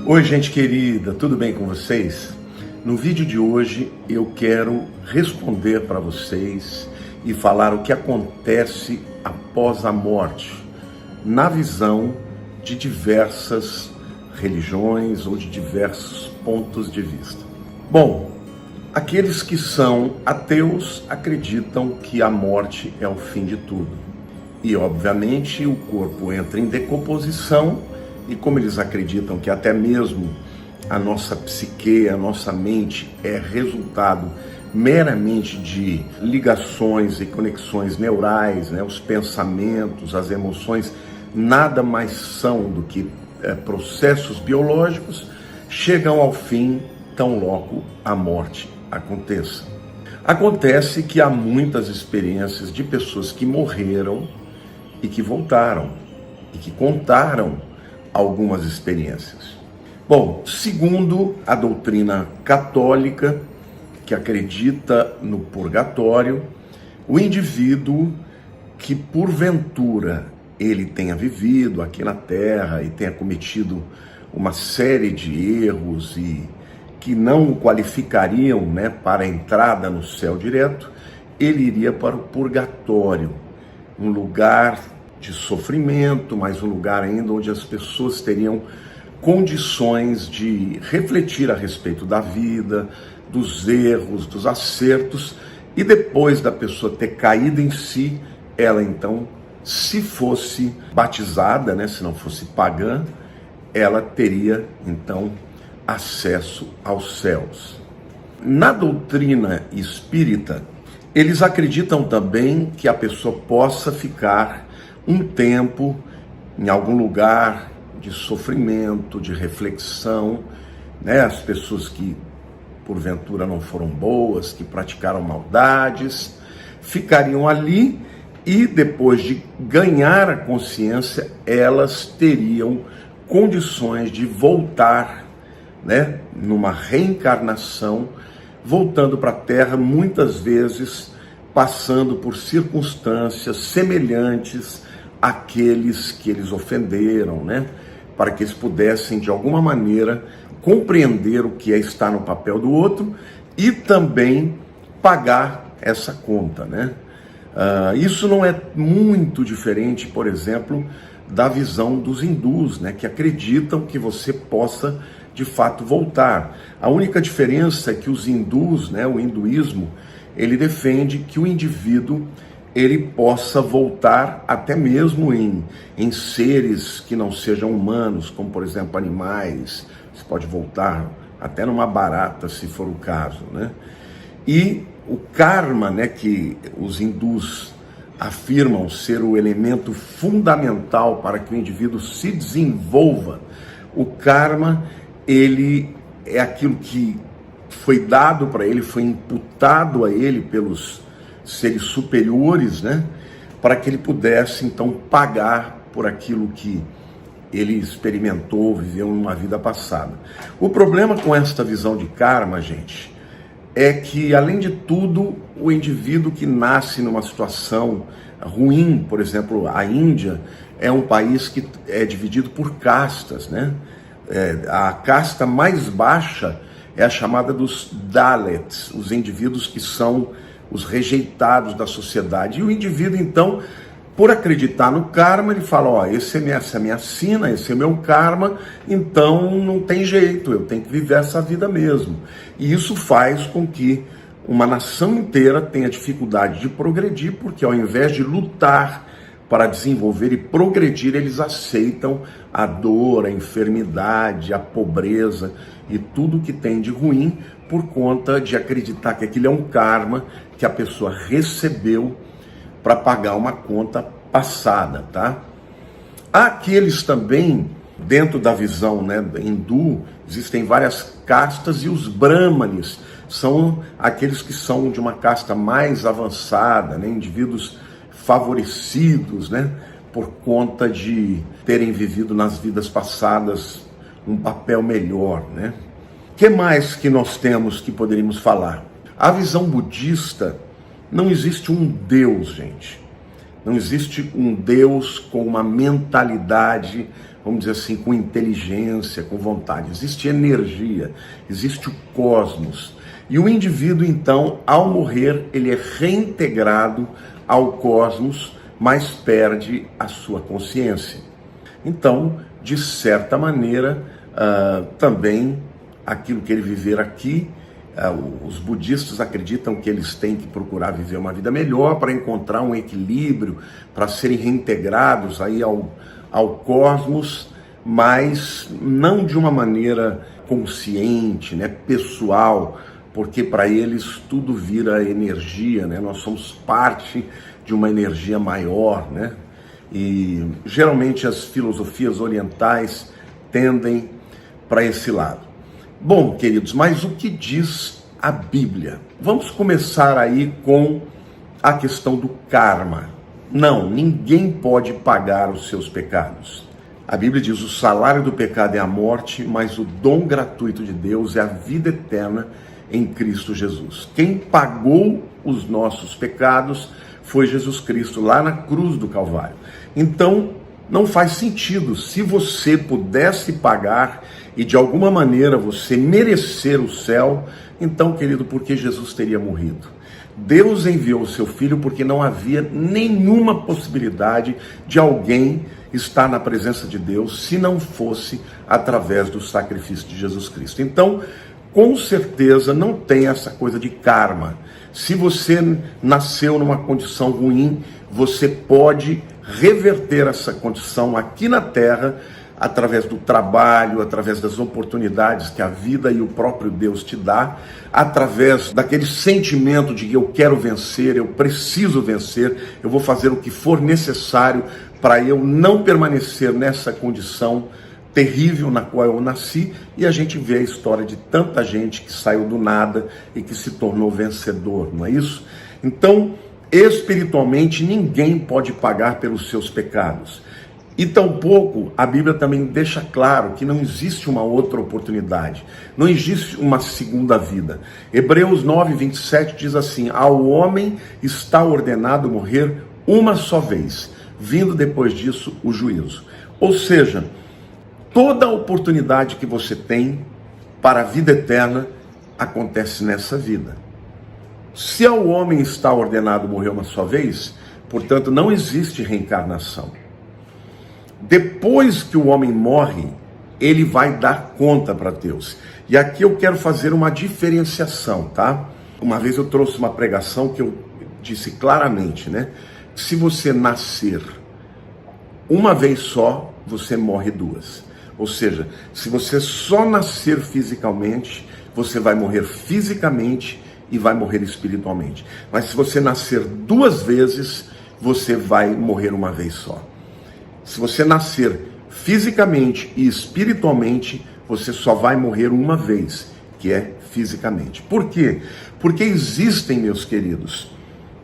Oi, gente querida, tudo bem com vocês? No vídeo de hoje eu quero responder para vocês e falar o que acontece após a morte, na visão de diversas religiões ou de diversos pontos de vista. Bom, aqueles que são ateus acreditam que a morte é o fim de tudo. E, obviamente, o corpo entra em decomposição e, como eles acreditam que até mesmo a nossa psique, a nossa mente é resultado meramente de ligações e conexões neurais, os pensamentos, as emoções, nada mais são do que processos biológicos, chegam ao fim tão logo a morte aconteça. Acontece que há muitas experiências de pessoas que morreram e que voltaram e que contaram algumas experiências. Bom, segundo a doutrina católica, que acredita no purgatório, o indivíduo que porventura ele tenha vivido aqui na Terra e tenha cometido uma série de erros e que não o qualificariam, para a entrada no céu direto, ele iria para o purgatório, um lugar de sofrimento, mas um lugar ainda onde as pessoas teriam condições de refletir a respeito da vida, dos erros, dos acertos, e depois da pessoa ter caído em si, ela então, se fosse batizada, se não fosse pagã, ela teria então acesso aos céus. Na doutrina espírita, eles acreditam também que a pessoa possa ficar um tempo em algum lugar de sofrimento, de reflexão, as pessoas que porventura não foram boas, que praticaram maldades, ficariam ali e depois de ganhar a consciência, elas teriam condições de voltar, numa reencarnação, voltando para a Terra, muitas vezes passando por circunstâncias semelhantes àqueles que eles ofenderam, para que eles pudessem, de alguma maneira, compreender o que é estar no papel do outro e também pagar essa conta, Isso não é muito diferente, por exemplo, da visão dos hindus, que acreditam que você possa, de fato, voltar. A única diferença é que os hindus, o hinduísmo, ele defende que o indivíduo ele possa voltar até mesmo em seres que não sejam humanos, como, por exemplo, animais. Você pode voltar até numa barata, se for o caso, E o karma, que os hindus afirmam ser o elemento fundamental para que o indivíduo se desenvolva, o karma, ele é aquilo que foi dado para ele, foi imputado a ele pelos seres superiores, para que ele pudesse então pagar por aquilo que ele experimentou, viveu numa vida passada. O problema com esta visão de karma, gente, é que, além de tudo, o indivíduo que nasce numa situação ruim, por exemplo, a Índia é um país que é dividido por castas, A casta mais baixa é a chamada dos Dalits, os indivíduos que são os rejeitados da sociedade. E o indivíduo, então, por acreditar no karma, ele fala, essa é minha sina, esse é meu karma, então não tem jeito, eu tenho que viver essa vida mesmo. E isso faz com que uma nação inteira tenha dificuldade de progredir, porque ao invés de lutar para desenvolver e progredir, eles aceitam a dor, a enfermidade, a pobreza e tudo que tem de ruim por conta de acreditar que aquilo é um karma que a pessoa recebeu para pagar uma conta passada, Há aqueles também, dentro da visão hindu, existem várias castas e os brahmanes são aqueles que são de uma casta mais avançada, indivíduos favorecidos, por conta de terem vivido nas vidas passadas um papel melhor, O que mais que nós temos que poderíamos falar? A visão budista, não existe um Deus, gente. Não existe um Deus com uma mentalidade vamos dizer assim, com inteligência, com vontade. Existe energia, existe o cosmos. E o indivíduo, então, ao morrer, ele é reintegrado ao cosmos, mas perde a sua consciência. Então, de certa maneira, também aquilo que ele viver aqui, os budistas acreditam que eles têm que procurar viver uma vida melhor para encontrar um equilíbrio, para serem reintegrados aí ao cosmos, mas não de uma maneira consciente, né, pessoal, porque para eles tudo vira energia, né? Nós somos parte de uma energia maior, né? E geralmente as filosofias orientais tendem para esse lado. Bom, queridos, mas o que diz a Bíblia? Vamos começar aí com a questão do karma. Não, ninguém pode pagar os seus pecados. A Bíblia diz: o salário do pecado é a morte, mas o dom gratuito de Deus é a vida eterna em Cristo Jesus. Quem pagou os nossos pecados foi Jesus Cristo, lá na cruz do Calvário. Então, não faz sentido, se você pudesse pagar e de alguma maneira você merecer o céu, então, querido, por que Jesus teria morrido? Deus enviou o seu Filho porque não havia nenhuma possibilidade de alguém estar na presença de Deus se não fosse através do sacrifício de Jesus Cristo. Então, com certeza não tem essa coisa de karma. Se você nasceu numa condição ruim, você pode reverter essa condição aqui na Terra, através do trabalho, através das oportunidades que a vida e o próprio Deus te dá, através daquele sentimento de que eu quero vencer, eu preciso vencer, eu vou fazer o que for necessário para eu não permanecer nessa condição terrível na qual eu nasci. E a gente vê a história de tanta gente que saiu do nada e que se tornou vencedor, não é isso? Então, espiritualmente, ninguém pode pagar pelos seus pecados. E tampouco a Bíblia também deixa claro que não existe uma outra oportunidade, não existe uma segunda vida. Hebreus 9:27 diz assim: ao homem está ordenado morrer uma só vez, vindo depois disso o juízo. Ou seja, toda a oportunidade que você tem para a vida eterna acontece nessa vida. Se ao homem está ordenado morrer uma só vez, portanto não existe reencarnação. Depois que o homem morre, ele vai dar conta para Deus. E aqui eu quero fazer uma diferenciação, tá? Uma vez eu trouxe uma pregação que eu disse claramente, né? Se você nascer uma vez só, você morre duas. Ou seja, se você só nascer fisicamente, você vai morrer fisicamente e vai morrer espiritualmente. Mas se você nascer duas vezes, você vai morrer uma vez só. Se você nascer fisicamente e espiritualmente, você só vai morrer uma vez, que é fisicamente. Por quê? Porque existem, meus queridos,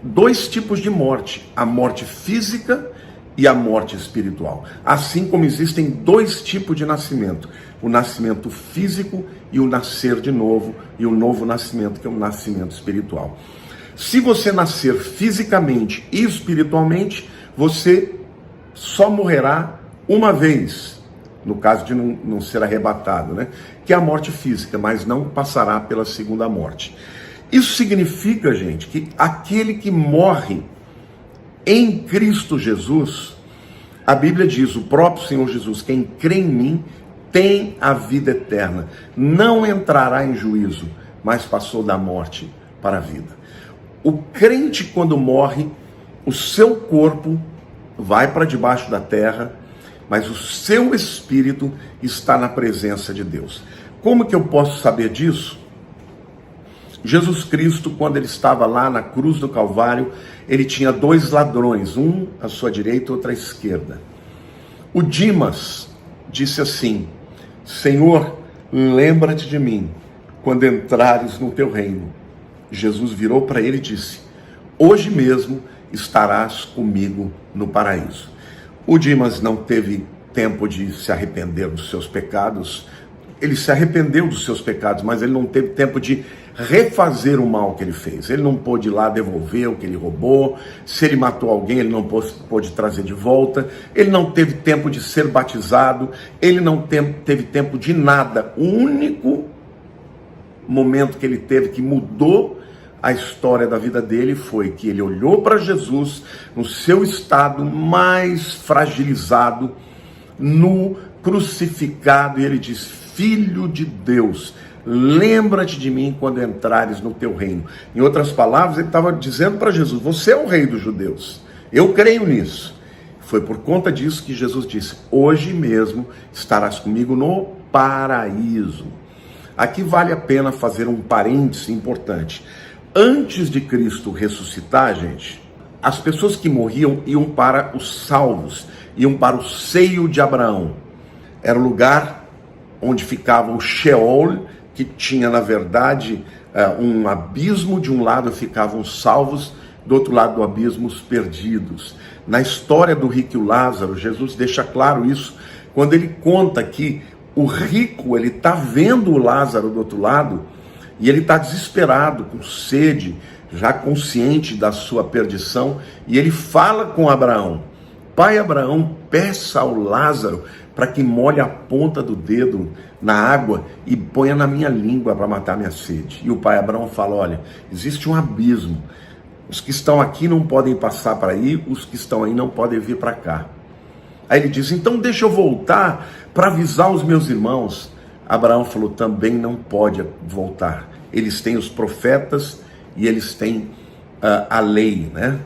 dois tipos de morte: a morte física e a morte espiritual. Assim como existem dois tipos de nascimento: o nascimento físico e o nascer de novo, e o novo nascimento, que é o nascimento espiritual. Se você nascer fisicamente e espiritualmente, você só morrerá uma vez, no caso de não ser arrebatado, né? Que é a morte física, mas não passará pela segunda morte. Isso significa, gente, que aquele que morre em Cristo Jesus, a Bíblia diz, o próprio Senhor Jesus: quem crê em mim tem a vida eterna, não entrará em juízo, mas passou da morte para a vida. O crente, quando morre, o seu corpo vai para debaixo da terra, mas o seu espírito está na presença de Deus. Como que eu posso saber disso? Jesus Cristo, quando ele estava lá na cruz do Calvário, ele tinha dois ladrões, um à sua direita e outro à esquerda. O Dimas disse assim: Senhor, lembra-te de mim quando entrares no teu reino. Jesus virou para ele e disse: hoje mesmo estarás comigo no paraíso. O Dimas não teve tempo de se arrepender dos seus pecados. Ele se arrependeu dos seus pecados, mas ele não teve tempo de refazer o mal que ele fez. Ele não pôde ir lá devolver o que ele roubou. Se ele matou alguém, ele não pôde trazer de volta. Ele não teve tempo de ser batizado. Ele não teve tempo de nada. O único momento que ele teve que mudou a história da vida dele foi que ele olhou para Jesus no seu estado mais fragilizado, nu, crucificado, e ele diz: Filho de Deus, lembra-te de mim quando entrares no teu reino. Em outras palavras, ele estava dizendo para Jesus: você é o rei dos judeus, eu creio nisso. Foi por conta disso que Jesus disse: hoje mesmo estarás comigo no paraíso. Aqui vale a pena fazer um parêntese importante. Antes de Cristo ressuscitar, gente, as pessoas que morriam iam para os salvos, iam para o seio de Abraão. Era o lugar onde ficava o Sheol, que tinha, na verdade, um abismo. De um lado ficavam os salvos, do outro lado do abismo os perdidos. Na história do rico e o Lázaro, Jesus deixa claro isso, quando ele conta que o rico, ele está vendo o Lázaro do outro lado, e ele está desesperado, com sede, já consciente da sua perdição, e ele fala com Abraão: Pai Abraão, peça ao Lázaro para que molhe a ponta do dedo na água e ponha na minha língua para matar minha sede. E o pai Abraão fala: olha, existe um abismo, os que estão aqui não podem passar para aí, os que estão aí não podem vir para cá. Aí ele diz: então deixa eu voltar para avisar os meus irmãos. Abraão falou: também não pode voltar. Eles têm os profetas e eles têm a lei, né?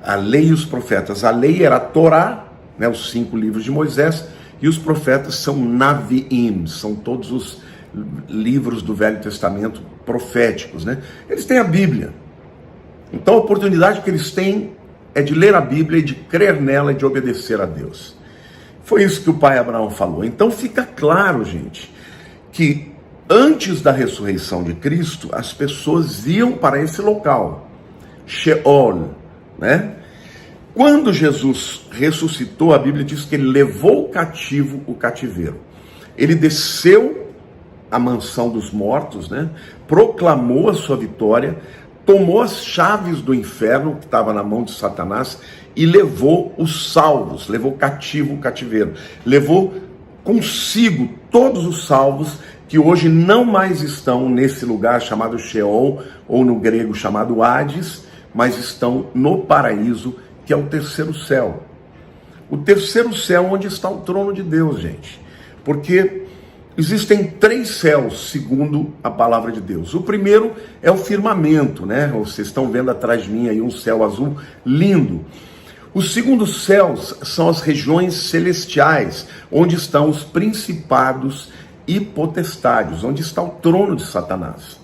A lei e os profetas. A lei era a Torá, né? Os 5 livros de Moisés, e os profetas são Naviim, são todos os livros do Velho Testamento proféticos, né? Eles têm a Bíblia. Então a oportunidade que eles têm é de ler a Bíblia e de crer nela e de obedecer a Deus. Foi isso que o pai Abraão falou. Então fica claro, gente, que antes da ressurreição de Cristo, as pessoas iam para esse local, Sheol, né? Quando Jesus ressuscitou, a Bíblia diz que ele levou cativo o cativeiro. Ele desceu à mansão dos mortos, né? Proclamou a sua vitória, tomou as chaves do inferno, que estava na mão de Satanás, e levou os salvos, levou cativo o cativeiro, levou consigo todos os salvos que hoje não mais estão nesse lugar chamado Sheol, ou no grego chamado Hades, mas estão no paraíso, que é o terceiro céu. O terceiro céu onde está o trono de Deus, gente. Porque existem 3 céus, segundo a palavra de Deus. O primeiro é o firmamento, né? Vocês estão vendo atrás de mim aí um céu azul lindo. Os segundos céus são as regiões celestiais, onde estão os principados e potestades, onde está o trono de Satanás,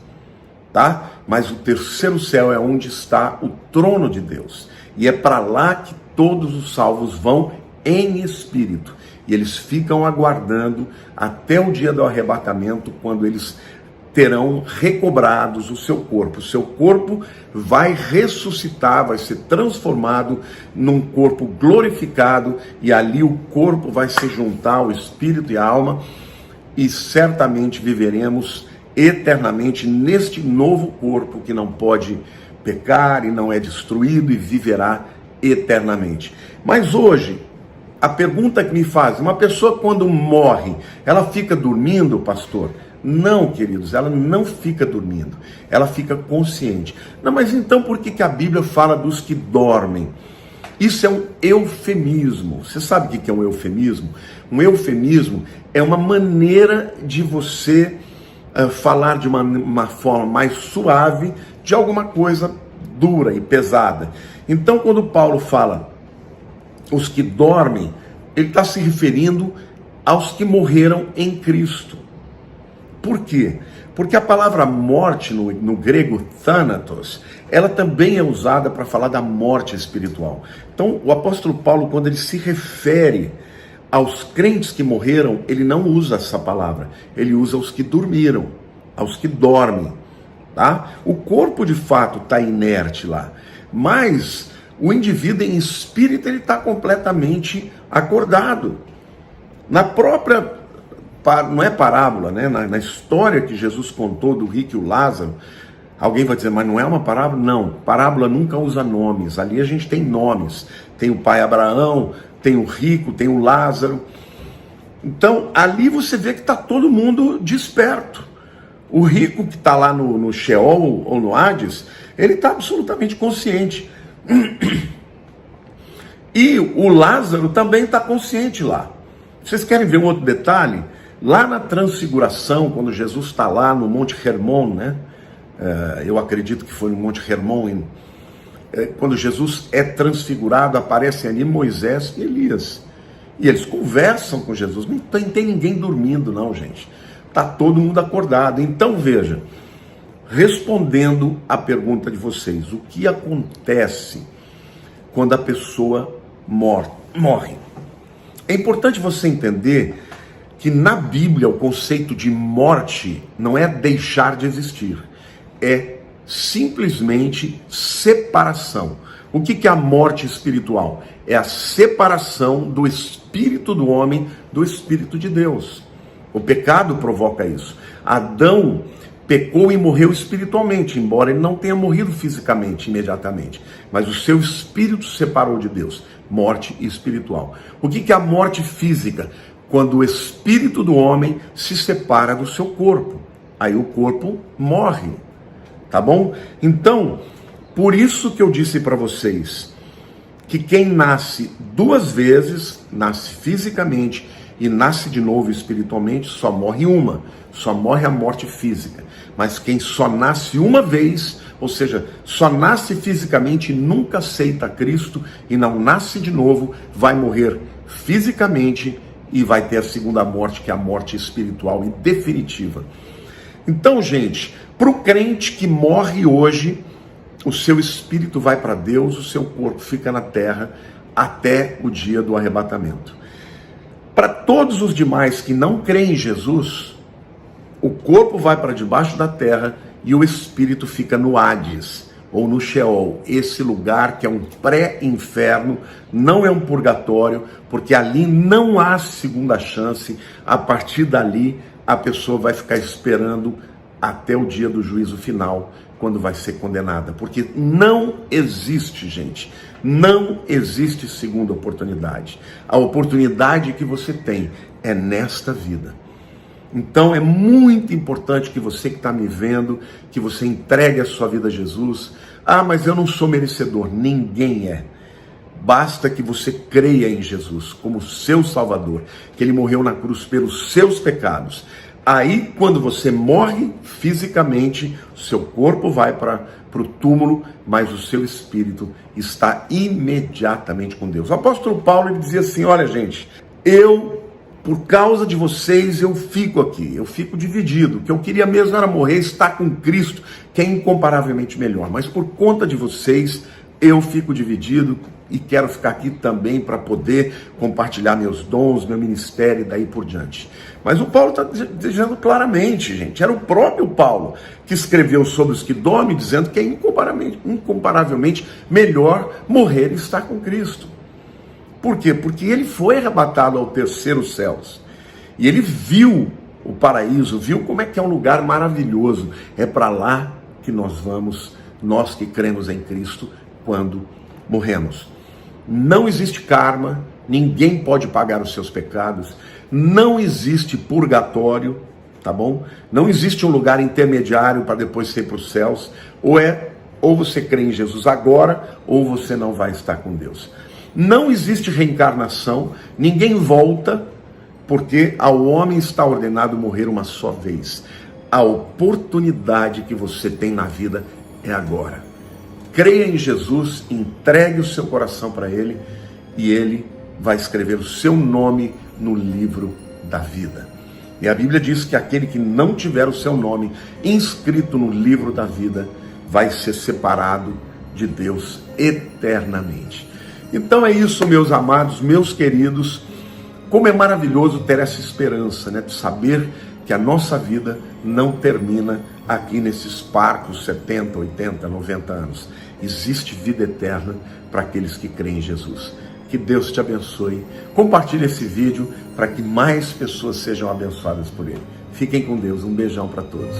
tá? Mas o terceiro céu é onde está o trono de Deus, e é para lá que todos os salvos vão em espírito, e eles ficam aguardando até o dia do arrebatamento, quando eles terão recobrados o seu corpo. O seu corpo vai ressuscitar, vai ser transformado num corpo glorificado, e ali o corpo vai se juntar ao espírito e à alma, e certamente viveremos eternamente neste novo corpo que não pode pecar e não é destruído, e viverá eternamente. Mas hoje, a pergunta que me faz: uma pessoa quando morre, ela fica dormindo, pastor? Não, queridos, ela não fica dormindo, ela fica consciente. Não, mas então por que a Bíblia fala dos que dormem? Isso é um eufemismo. Você sabe o que é um eufemismo? Um eufemismo é uma maneira de você falar de uma forma mais suave de alguma coisa dura e pesada. Então, quando Paulo fala os que dormem, ele está se referindo aos que morreram em Cristo. Por quê? Porque a palavra morte no grego thanatos, ela também é usada para falar da morte espiritual. Então o apóstolo Paulo, quando ele se refere aos crentes que morreram, ele não usa essa palavra, ele usa os que dormiram, aos que dormem, tá? O corpo de fato está inerte lá, mas o indivíduo em espírito, ele está completamente acordado. Na própria, não é parábola, né? Na história que Jesus contou do rico e o Lázaro, Alguém vai dizer, mas não é uma parábola? Não, parábola nunca usa nomes. Ali a gente tem nomes. Tem o pai Abraão, tem o rico, tem o Lázaro. Então, ali você vê que está todo mundo desperto. O rico que está lá no Sheol ou no Hades, ele está absolutamente consciente. E o Lázaro também está consciente lá. Vocês querem ver um outro detalhe? Lá na Transfiguração, quando Jesus está lá no Monte Hermon, né? Eu acredito que foi no Monte Hermon, quando Jesus é transfigurado, aparecem ali Moisés e Elias. E eles conversam com Jesus. Não tem ninguém dormindo não, gente. Está todo mundo acordado. Então veja, respondendo à pergunta de vocês, o que acontece quando a pessoa morre? É importante você entender que na Bíblia o conceito de morte não é deixar de existir, é simplesmente separação. O que é a morte espiritual? É a separação do espírito do homem do espírito de Deus. O pecado provoca isso. Adão pecou e morreu espiritualmente, embora ele não tenha morrido fisicamente, imediatamente. Mas o seu espírito se separou de Deus. Morte espiritual. O que é a morte física? Quando o espírito do homem se separa do seu corpo. Aí o corpo morre. Tá bom? Então, por isso que eu disse para vocês que quem nasce duas vezes, nasce fisicamente e nasce de novo espiritualmente, só morre uma. Só morre a morte física. Mas quem só nasce uma vez, ou seja, só nasce fisicamente e nunca aceita Cristo e não nasce de novo, vai morrer fisicamente e vai ter a segunda morte, que é a morte espiritual e definitiva. Então, gente, para o crente que morre hoje, o seu espírito vai para Deus, o seu corpo fica na terra até o dia do arrebatamento. Para todos os demais que não creem em Jesus, o corpo vai para debaixo da terra e o espírito fica no Hades, ou no Sheol, esse lugar que é um pré-inferno, não é um purgatório, porque ali não há segunda chance. A partir dali, a pessoa vai ficar esperando até o dia do juízo final, quando vai ser condenada, porque não existe, gente, não existe segunda oportunidade. A oportunidade que você tem é nesta vida. Então é muito importante que você que está me vendo, que você entregue a sua vida a Jesus. Ah, mas eu não sou merecedor. Ninguém é. Basta que você creia em Jesus como seu Salvador, que Ele morreu na cruz pelos seus pecados. Aí, quando você morre fisicamente, o seu corpo vai para o túmulo, mas o seu espírito está imediatamente com Deus. O apóstolo Paulo ele dizia assim, olha gente, por causa de vocês, eu fico aqui, eu fico dividido. O que eu queria mesmo era morrer, estar com Cristo, que é incomparavelmente melhor. Mas por conta de vocês, eu fico dividido e quero ficar aqui também para poder compartilhar meus dons, meu ministério e daí por diante. Mas o Paulo está dizendo claramente, gente, era o próprio Paulo que escreveu sobre os que dormem, dizendo que é incomparavelmente melhor morrer e estar com Cristo. Por quê? Porque ele foi arrebatado ao terceiro céus. E ele viu o paraíso, viu como é que é um lugar maravilhoso. É para lá que nós vamos, nós que cremos em Cristo, quando morremos. Não existe karma, ninguém pode pagar os seus pecados, não existe purgatório, tá bom? Não existe um lugar intermediário para depois ser para os céus. Ou você crê em Jesus agora, ou você não vai estar com Deus. Não existe reencarnação, ninguém volta, porque ao homem está ordenado morrer uma só vez. A oportunidade que você tem na vida é agora. Creia em Jesus, entregue o seu coração para Ele e Ele vai escrever o seu nome no livro da vida. E a Bíblia diz que aquele que não tiver o seu nome inscrito no livro da vida vai ser separado de Deus eternamente. Então é isso, meus amados, meus queridos. Como é maravilhoso ter essa esperança, né? De saber que a nossa vida não termina aqui nesses parcos 70, 80, 90 anos. Existe vida eterna para aqueles que creem em Jesus. Que Deus te abençoe. Compartilhe esse vídeo para que mais pessoas sejam abençoadas por ele. Fiquem com Deus. Um beijão para todos.